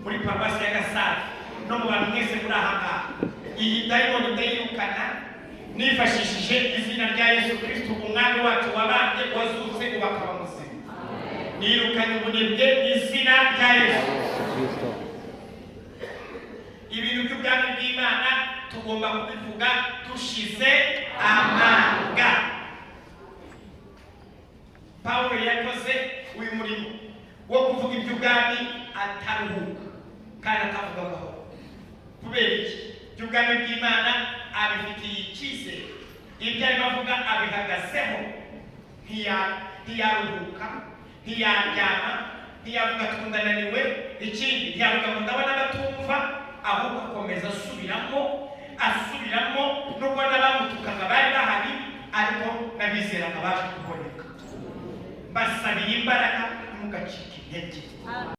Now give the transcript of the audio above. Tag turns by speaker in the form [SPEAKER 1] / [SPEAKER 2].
[SPEAKER 1] muri paruwasi ya Gasave no mu bantu mwese muri aha ngaha. Iyi dayimoni ndayirukana nifashishije izina rya Yesu Kristo umwami wacu wabambye wazutse ubakaba muzima. Nirukanye ubunebwe izina rya Yesu Kristo. Ibintu by'ubwami bw'Imana tugomba kubivuga dushize amanga. Pawulo yakoze uyu murimo wo kuvuga iby'ubwami ataruhuka kandi atavuga gahoro. Kubera iki? Iby'ubwami bw'Imana abifitiye icyizere, ibyo arimo avuga abihagazeho, ntiyaruhuka, ntiyaryama, ntiyavuga tundananiwe, ikindi ntiyavuga ngo ndabona batumva, ahubwo akomeza asubiramo nubwo n'abamutukaga bari bahari ariko n'abizeraga baje kuboneka. Basabiye imbaraga, ntimugacike intege.